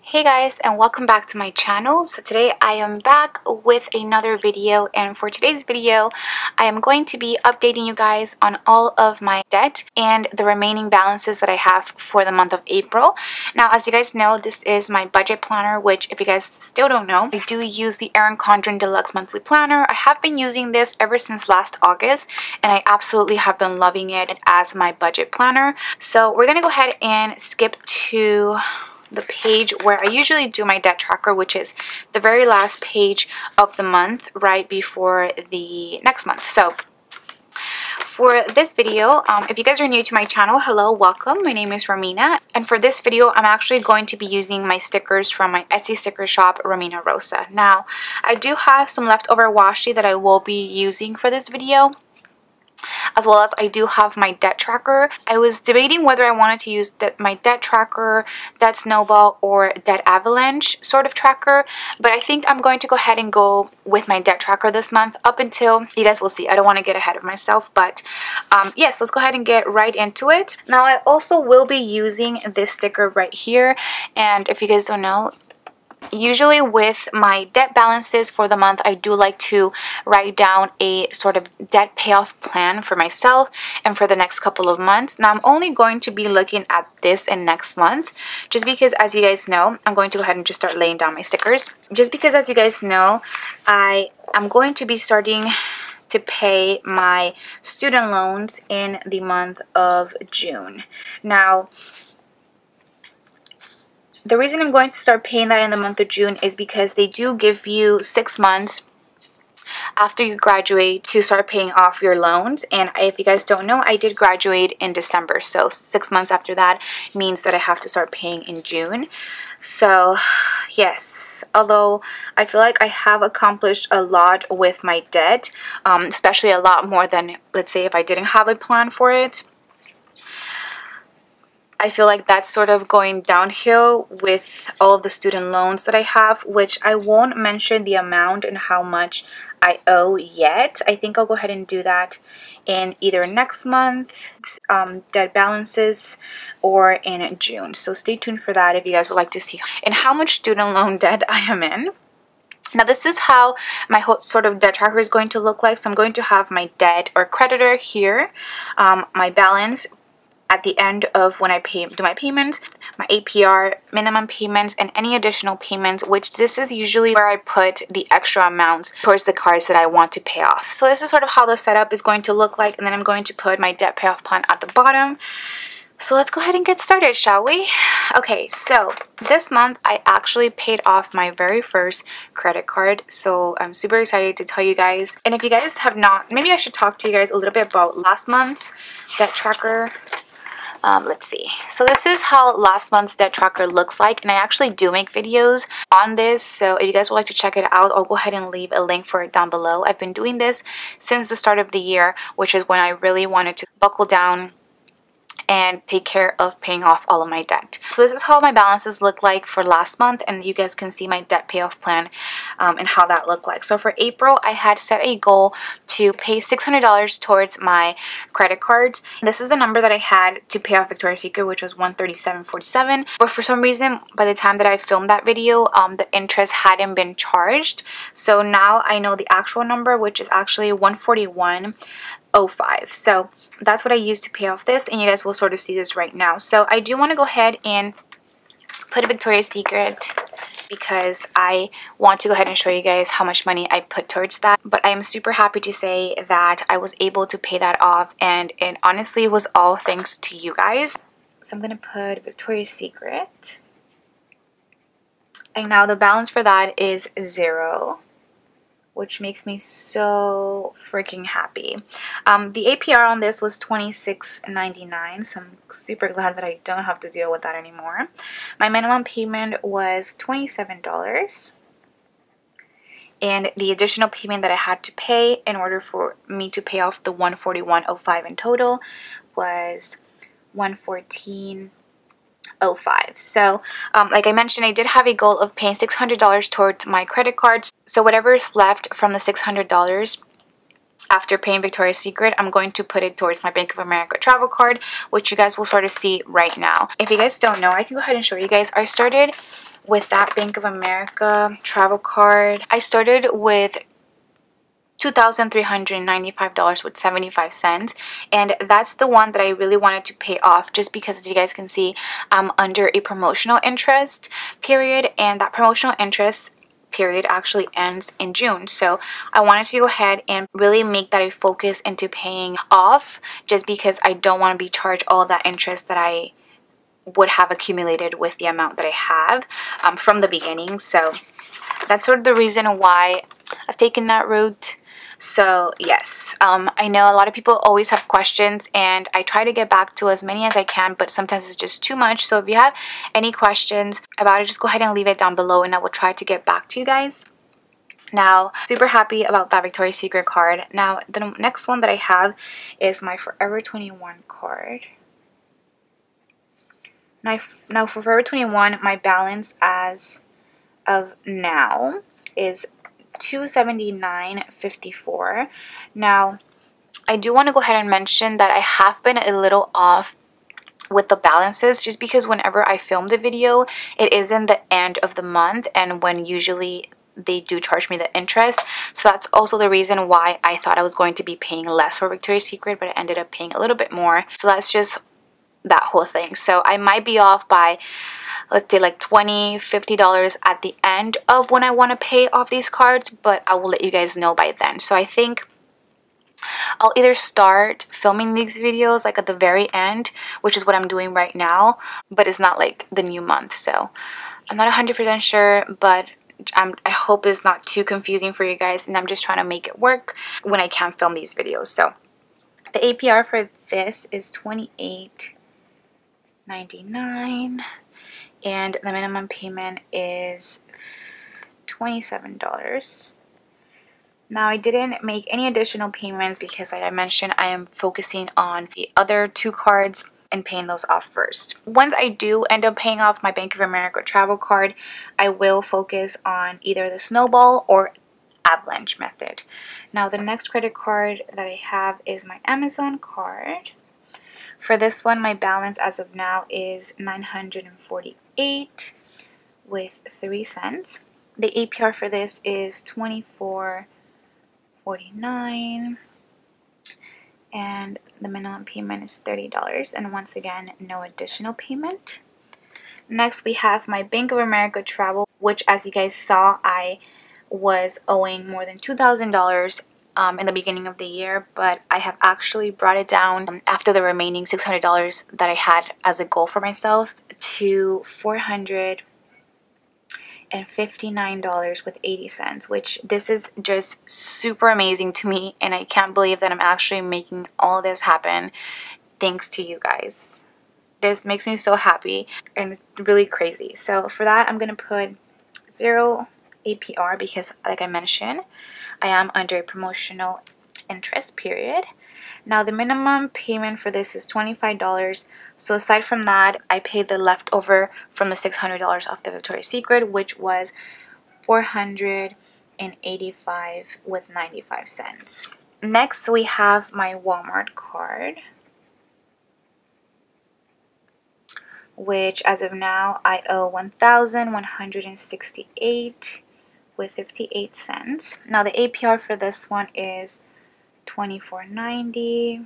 Hey guys, and welcome back to my channel. So today I am back with another video, and for today's video I am going to be updating you guys on all of my debt and the remaining balances that I have for the month of April. Now, as you guys know, this is my budget planner, which if you guys still don't know, I do use the Erin Condren Deluxe Monthly Planner. I have been using this ever since last August, and I absolutely have been loving it as my budget planner. So we're gonna go ahead and skip to the page where I usually do my debt tracker, which is the very last page of the month right before the next month. So for this video, if you guys are new to my channel, hello, welcome. My name is Romina, and for this video I'm actually going to be using my stickers from my Etsy sticker shop, Romina Rosa. Now, I do have some leftover washi that I will be using for this video, as well as I do have my debt tracker. I was debating whether I wanted to use my debt tracker, debt snowball, or debt avalanche sort of tracker, but I think I'm going to go ahead and go with my debt tracker this month up until, you guys will see, I don't want to get ahead of myself, but yes, let's go ahead and get right into it. Now, I also will be using this sticker right here, and if you guys don't know, usually with my debt balances for the month, I do like to write down a sort of debt payoff plan for myself and for the next couple of months. Now, I'm only going to be looking at this in next month, just because, as you guys know, I'm going to go ahead and just start laying down my stickers. Just because, as you guys know, I am going to be starting to pay my student loans in the month of June. Now, the reason I'm going to start paying that in the month of June is because they do give you 6 months after you graduate to start paying off your loans. And if you guys don't know, I did graduate in December, so 6 months after that means that I have to start paying in June. So yes, although I feel like I have accomplished a lot with my debt, especially a lot more than, let's say, if I didn't have a plan for it, I feel like that's sort of going downhill with all of the student loans that I have, which I won't mention the amount and how much I owe yet. I think I'll go ahead and do that in either next month's debt balances or in June. So stay tuned for that if you guys would like to see and how much student loan debt I am in. Now, this is how my whole sort of debt tracker is going to look like. So I'm going to have my debt or creditor here, my balance at the end of when I do my payments, my APR, minimum payments, and any additional payments, which this is usually where I put the extra amounts towards the cards that I want to pay off. So this is sort of how the setup is going to look like, and then I'm going to put my debt payoff plan at the bottom. So let's go ahead and get started, shall we? Okay, so this month I actually paid off my very first credit card, so I'm super excited to tell you guys. And if you guys have not, maybe I should talk to you guys a little bit about last month's debt tracker. Let's see. So this is how last month's debt tracker looks like, and I actually do make videos on this, so if you guys would like to check it out, I'll go ahead and leave a link for it down below. I've been doing this since the start of the year, which is when I really wanted to buckle down and take care of paying off all of my debt. So this is how my balances look like for last month, and you guys can see my debt payoff plan and how that looked like. So for April, I had set a goal to pay $600 towards my credit cards. This is the number that I had to pay off Victoria's Secret, which was $137.47. But for some reason, by the time that I filmed that video, the interest hadn't been charged. So now I know the actual number, which is actually $141.05. So that's what I used to pay off this, and you guys will sort of see this right now. So I do want to go ahead and put a Victoria's Secret because I want to go ahead and show you guys how much money I put towards that. But I am super happy to say that I was able to pay that off, and it honestly was all thanks to you guys. So I'm going to put Victoria's Secret, and now the balance for that is 0, which makes me so freaking happy. The APR on this was $26.99, so I'm super glad that I don't have to deal with that anymore. My minimum payment was $27, and the additional payment that I had to pay in order for me to pay off the $141.05 in total was $114.05. So like I mentioned, I did have a goal of paying $600 towards my credit cards. So whatever is left from the $600 after paying Victoria's Secret, I'm going to put it towards my Bank of America travel card, which you guys will sort of see right now. If you guys don't know, I can go ahead and show you guys. I started with that Bank of America travel card, I started with $2,395.75, and that's the one that I really wanted to pay off, just because, as you guys can see, I'm under a promotional interest period, and that promotional interest period actually ends in June. So I wanted to go ahead and really make that a focus into paying off, just because I don't want to be charged all that interest that I would have accumulated with the amount that I have from the beginning. So that's sort of the reason why I've taken that route. So yes, I know a lot of people always have questions, and I try to get back to as many as I can, but sometimes it's just too much. So if you have any questions about it, just go ahead and leave it down below, and I will try to get back to you guys. Now, super happy about that Victoria's Secret card. Now, the next one that I have is my Forever 21 card. Now for Forever 21, my balance as of now is $279.54. Now, I do want to go ahead and mention that I have been a little off with the balances, just because whenever I film the video, it is in the end of the month, and when usually they do charge me the interest. So that's also the reason why I thought I was going to be paying less for Victoria's Secret, but I ended up paying a little bit more. So that's just that whole thing. So I might be off by, let's say, like $20-$50 at the end of when I want to pay off these cards, but I will let you guys know by then. So I think I'll either start filming these videos like at the very end, which is what I'm doing right now, but it's not like the new month. So I'm not 100% sure, but I hope it's not too confusing for you guys, and I'm just trying to make it work when I can film these videos. So the APR for this is $28.99, and the minimum payment is $27. Now, I didn't make any additional payments because, like I mentioned, I am focusing on the other two cards and paying those off first. Once I do end up paying off my Bank of America travel card, I will focus on either the Snowball or Avalanche method. Now, the next credit card that I have is my Amazon card. For this one, my balance as of now is $948 with 3 cents. The APR for this is $24.49, and the minimum payment is $30, and once again, no additional payment. Next, we have my Bank of America travel, which, as you guys saw, I was owing more than $2,000 in the beginning of the year, but I have actually brought it down after the remaining $600 that I had as a goal for myself to $459 with 80 cents, which this is just super amazing to me, and I can't believe that I'm actually making all this happen thanks to you guys. This makes me so happy, and it's really crazy. So for that, I'm gonna put 0 APR because, like I mentioned, I am under a promotional interest period. Now, the minimum payment for this is $25. So aside from that, I paid the leftover from the $600 off the Victoria's Secret, which was $485 with 95 cents. Next, we have my Walmart card, which as of now I owe $1,168 with 58 cents. Now, the APR for this one is $24.90.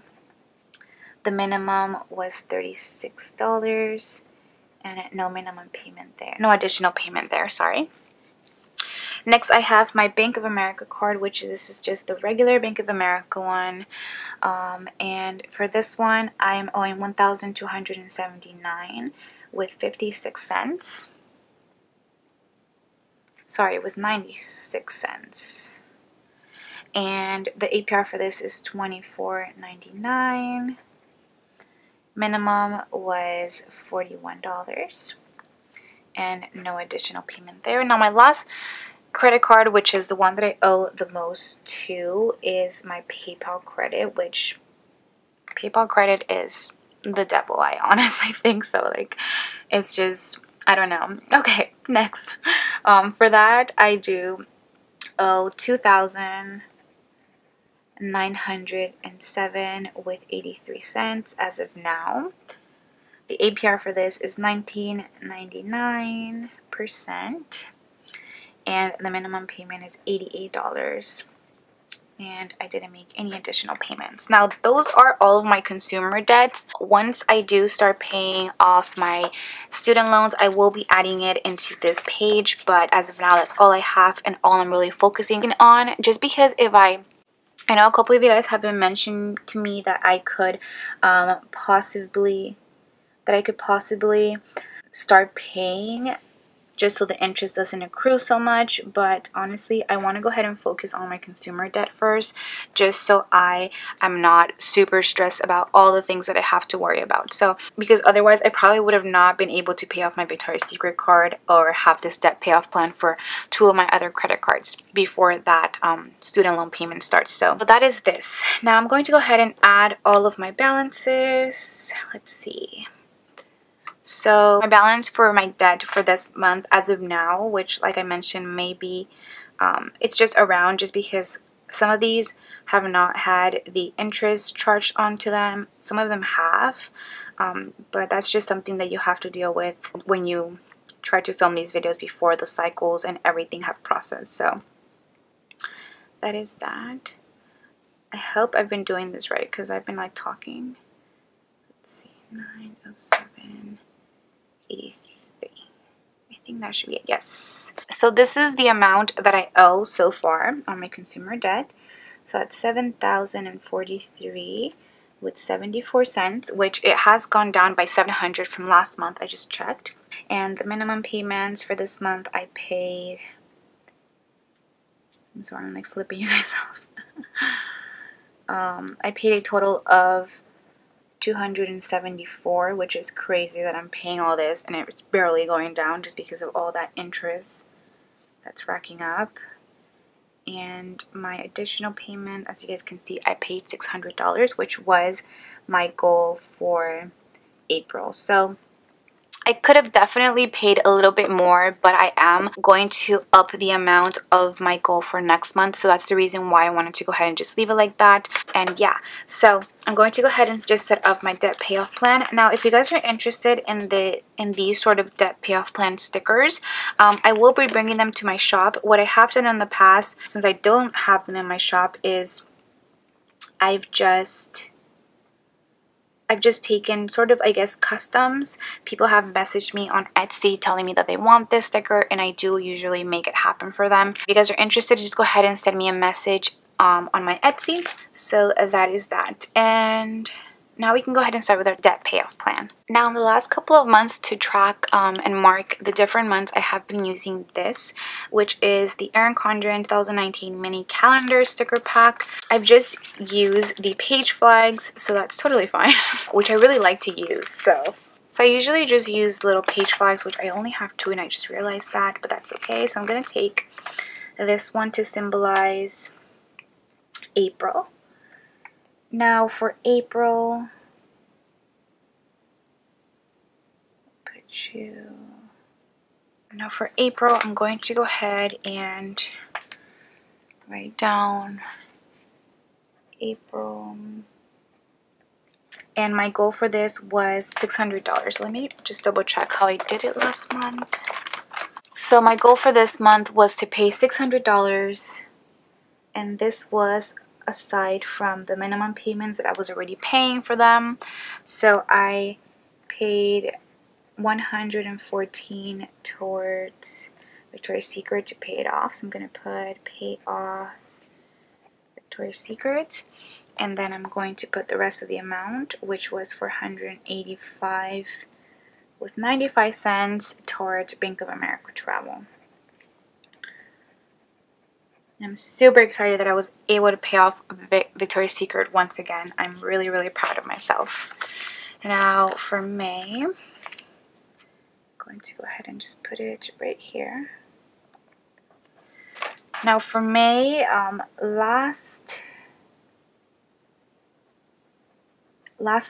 The minimum was $36, and no minimum payment there, no additional payment there, sorry. Next, I have my Bank of America card, which this is just the regular Bank of America one, and for this one I am owing $1,279 with 56 cents. Sorry, with 96 cents. And the APR for this is $24.99. Minimum was $41, and no additional payment there. Now, my last credit card, which is the one that I owe the most to, is my PayPal credit, which PayPal credit is the devil, I honestly think so. Like, it's just, I don't know. Okay, next. For that, I do owe $2,907 with 83 cents as of now. The APR for this is $19.99, 8%, and the minimum payment is $88. And I didn't make any additional payments. Now, those are all of my consumer debts. Once I do start paying off my student loans, I will be adding it into this page, but as of now, that's all I have and all I'm really focusing on, just because if I know a couple of you guys have been mentioning to me that I could possibly start paying just so the interest doesn't accrue so much. But honestly, I want to go ahead and focus on my consumer debt first, just so I am not super stressed about all the things that I have to worry about. So because otherwise I probably would have not been able to pay off my Victoria's Secret card or have this debt payoff plan for 2 of my other credit cards before that student loan payment starts. So that is this. Now I'm going to go ahead and add all of my balances. Let's see. So my balance for my debt for this month as of now, which like I mentioned, maybe it's just around, just because some of these have not had the interest charged onto them. Some of them have, but that's just something that you have to deal with when you try to film these videos before the cycles and everything have processed. So that is that. I hope I've been doing this right, because I've been like talking. Let's see, 907. 83. I think that should be it. Yes. So this is the amount that I owe so far on my consumer debt. So that's $7,043 with 74 cents, which it has gone down by $700 from last month. I just checked. And the minimum payments for this month I paid. I'm sorry, I'm like flipping you guys off. I paid a total of $274, which is crazy that I'm paying all this and it's barely going down just because of all that interest that's racking up. And my additional payment, as you guys can see, I paid $600, which was my goal for April. So I could have definitely paid a little bit more, but I am going to up the amount of my goal for next month. So that's the reason why I wanted to go ahead and just leave it like that. And yeah, so I'm going to go ahead and just set up my debt payoff plan. Now, if you guys are interested in these sort of debt payoff plan stickers, I will be bringing them to my shop. What I have done in the past, since I don't have them in my shop, is I've just taken sort of, I guess, customs. People have messaged me on Etsy telling me that they want this sticker, and I do usually make it happen for them. If you guys are interested, just go ahead and send me a message on my Etsy. So that is that. And now we can go ahead and start with our debt payoff plan. Now, in the last couple of months, to track and mark the different months, I have been using this, which is the Erin Condren 2019 mini calendar sticker pack. I've just used the page flags, so that's totally fine, which I really like to use. So I usually just use little page flags, which I only have 2, and I just realized that, but that's okay. So I'm going to take this one to symbolize April. Now for April, I'm going to go ahead and write down April. And my goal for this was $600. Let me just double check how I did it last month. So my goal for this month was to pay $600, and this was aside from the minimum payments that I was already paying for them. So I paid $114 towards Victoria's Secret to pay it off. So I'm going to put pay off Victoria's Secret, and then I'm going to put the rest of the amount, which was $485 with 95 cents towards Bank of America travel. I'm super excited that I was able to pay off Victoria's Secret once again. I'm really, really proud of myself. Now for May, I'm going to go ahead and just put it right here. Now for May, last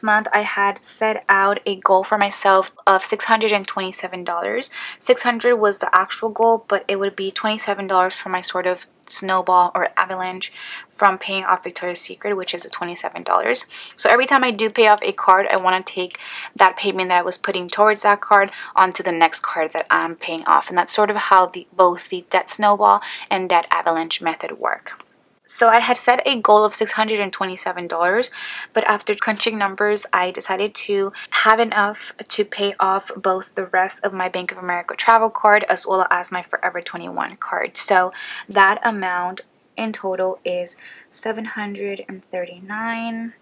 month I had set out a goal for myself of $627. $600 was the actual goal, but it would be $27 for my sort of snowball or avalanche from paying off Victoria's Secret, which is the $27. So every time I do pay off a card, I want to take that payment that I was putting towards that card onto the next card that I'm paying off. And that's sort of how both the debt snowball and debt avalanche method work. So I had set a goal of $627, but after crunching numbers, I decided to have enough to pay off both the rest of my Bank of America travel card as well as my Forever 21 card. So that amount in total is $739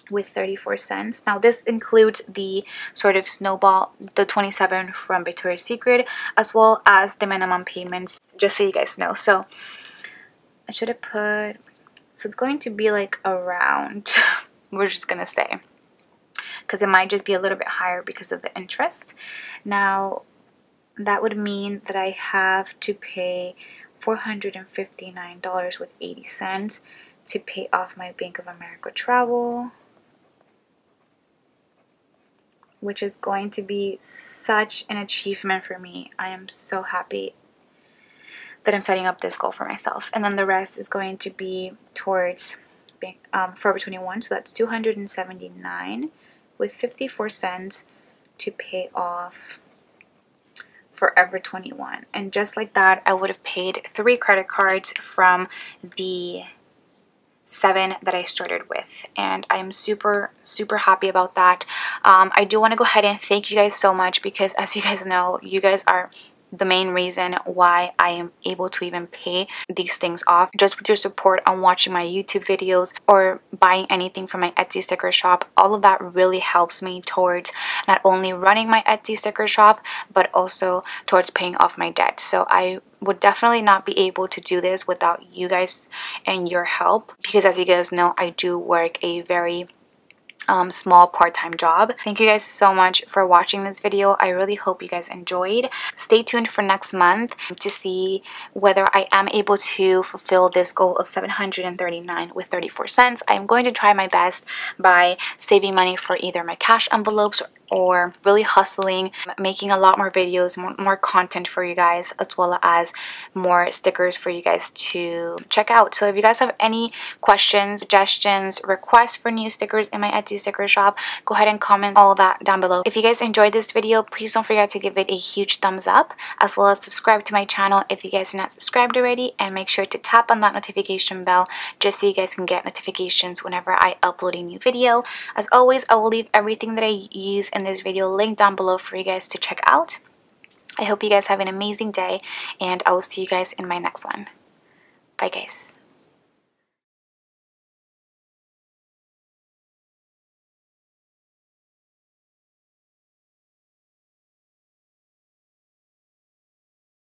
with 34 cents. Now this includes the sort of snowball, the 27 from Victoria's Secret, as well as the minimum payments, just so you guys know. So I should have put, so it's going to be like around, we're just gonna say, because it might just be a little bit higher because of the interest. Now that would mean that I have to pay $459 with 80 cents to pay off my Bank of America travel, which is going to be such an achievement for me. I am so happy that I'm setting up this goal for myself. And then the rest is going to be towards Forever 21, so that's $279 with 54 cents to pay off Forever 21. And just like that, I would have paid 3 credit cards from the 7 that I started with, and I'm super happy about that. I do want to go ahead and thank you guys so much, because as you guys know, you guys are the main reason why I am able to even pay these things off. Just with your support on watching my YouTube videos or buying anything from my Etsy sticker shop, all of that really helps me towards not only running my Etsy sticker shop, but also towards paying off my debt. So I would definitely not be able to do this without you guys and your help, because as you guys know, I do work a very small part-time job. Thank you guys so much for watching this video. I really hope you guys enjoyed. Stay tuned for next month to see whether I am able to fulfill this goal of $739 with 34 cents. I'm going to try my best by saving money for either my cash envelopes or really hustling, making a lot more videos, more content for you guys, as well as more stickers for you guys to check out. So if you guys have any questions, suggestions, requests for new stickers in my Etsy sticker shop, go ahead and comment all that down below. If you guys enjoyed this video, please don't forget to give it a huge thumbs up, as well as subscribe to my channel if you guys are not subscribed already, and make sure to tap on that notification bell just so you guys can get notifications whenever I upload a new video. As always, I will leave everything that I use in this video linked down below for you guys to check out. I hope you guys have an amazing day, and I will see you guys in my next one. Bye guys.